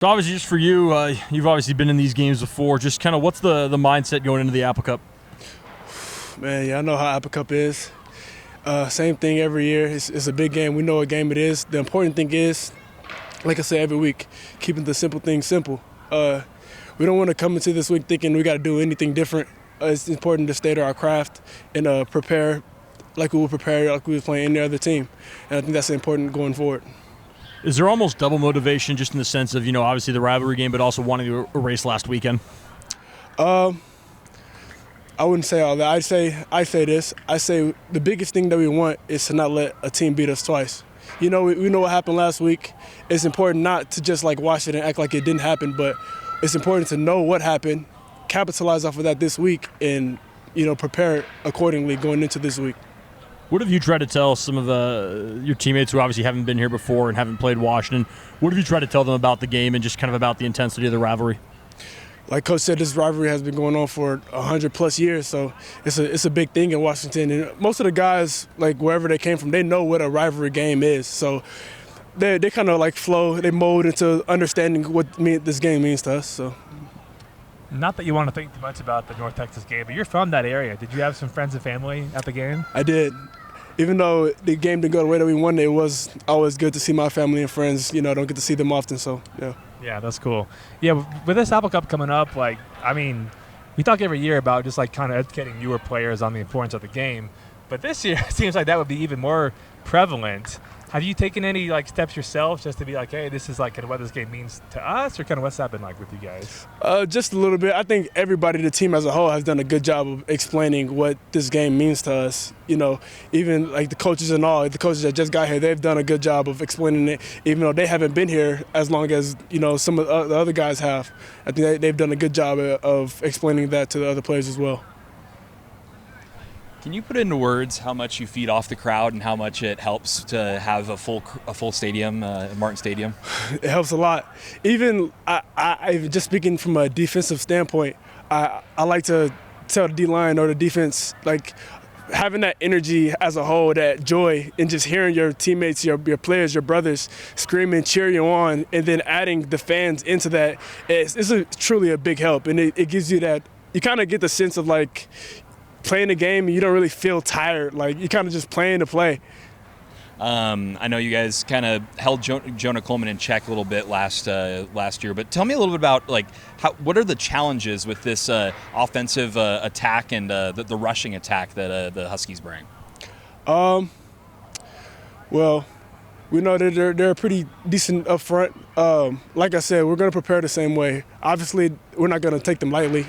So obviously, just for you, you've obviously been in these games before. Just kind of what's the mindset going into the Apple Cup? Man, yeah, I know how Apple Cup is. Same thing every year. It's a big game. We know what game it is. The important thing is, like I say every week, keeping the simple things simple. We don't want to come into this week thinking we got to do anything different. It's important to stay to our craft and prepare like we would prepare like we was playing any other team. And I think that's important going forward. Is there almost double motivation just in the sense of, obviously the rivalry game, but also wanting to erase last weekend? I wouldn't say all that. I say this. I say the biggest thing that we want is to not let a team beat us twice. We know what happened last week. It's important not to just watch it and act like it didn't happen, but it's important to know what happened, capitalize off of that this week, and prepare accordingly going into this week. What have you tried to tell some of your teammates who obviously haven't been here before and haven't played Washington? What have you tried to tell them about the game and just kind of about the intensity of the rivalry? Like Coach said, this rivalry has been going on for 100+ years, so it's a big thing in Washington. And most of the guys, wherever they came from, they know what a rivalry game is. So they kind of flow, they mold into understanding what this game means to us. So. Not that you want to think too much about the North Texas game, but you're from that area. Did you have some friends and family at the game? I did. Even though the game didn't go the way that we wanted, it was always good to see my family and friends. Don't get to see them often, so yeah. Yeah, that's cool. Yeah, with this Apple Cup coming up, we talk every year about just kind of educating newer players on the importance of the game. But this year, it seems like that would be even more prevalent. Have you taken any steps yourself just to be hey, this is kind of what this game means to us, or kind of what's that been like with you guys? Just a little bit. I think everybody, the team as a whole, has done a good job of explaining what this game means to us. Even the coaches and all, the coaches that just got here, they've done a good job of explaining it, even though they haven't been here as long as some of the other guys have. I think they've done a good job of explaining that to the other players as well. Can you put into words how much you feed off the crowd and how much it helps to have a full stadium, Martin Stadium? It helps a lot. Even I just speaking from a defensive standpoint, I like to tell the D-line or the defense, having that energy as a whole, that joy, and just hearing your teammates, your players, your brothers screaming, cheer you on, and then adding the fans into that, it's truly a big help. And it gives you that, you kind of get the sense of playing the game and you don't really feel tired. You're kind of just playing to play. I know you guys kind of held Jonah Coleman in check a little bit last year, but tell me a little bit about what are the challenges with this offensive attack and the rushing attack that the Huskies bring? Well, we know that they're pretty decent up front. Like I said, we're going to prepare the same way. Obviously, we're not going to take them lightly.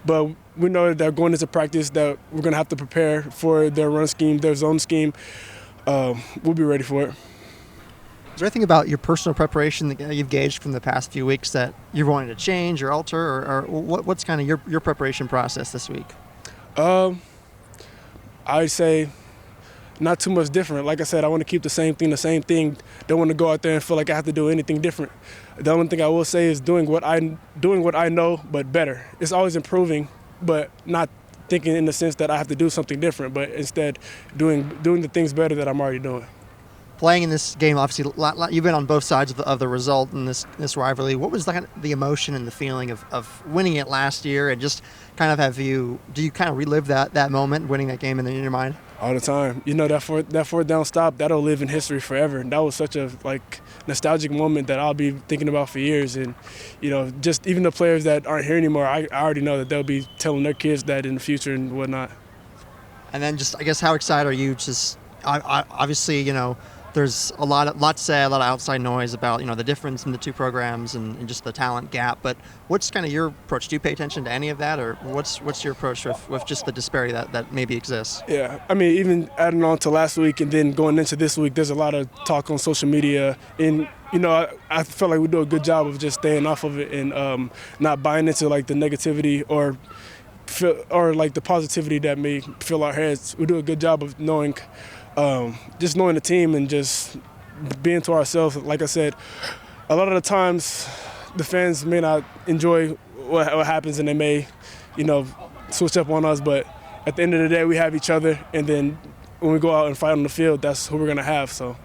But we know that they're going into practice that we're going to have to prepare for their run scheme, their zone scheme. We'll be ready for it. Is there anything about your personal preparation that you've gauged from the past few weeks that you're wanting to change or alter, or what's kind of your preparation process this week? I'd say not too much different. Like I said, I want to keep the same thing. Don't want to go out there and feel like I have to do anything different. The only thing I will say is doing what I know, but better. It's always improving, but not thinking in the sense that I have to do something different, but instead doing the things better that I'm already doing. Playing in this game, obviously, you've been on both sides of the result in this rivalry. What was the emotion and the feeling of winning it last year, and just kind of do you kind of relive that moment, winning that game in your mind? All the time. That fourth down stop, that'll live in history forever. And that was such a nostalgic moment that I'll be thinking about for years. And just even the players that aren't here anymore, I already know that they'll be telling their kids that in the future and whatnot. And then just, I guess, how excited are you? Just obviously, there's a lot to say, a lot of outside noise about the difference in the two programs and just the talent gap. But what's kind of your approach? Do you pay attention to any of that, or what's your approach with just the disparity that maybe exists? Yeah, I mean, even adding on to last week and then going into this week, there's a lot of talk on social media, and I feel like we do a good job of just staying off of it and not buying into the negativity or the positivity that may fill our heads. We do a good job of knowing the team and just being to ourselves. Like I said, a lot of the times the fans may not enjoy what happens and they may, switch up on us. But at the end of the day, we have each other. And then when we go out and fight on the field, that's who we're going to have. So.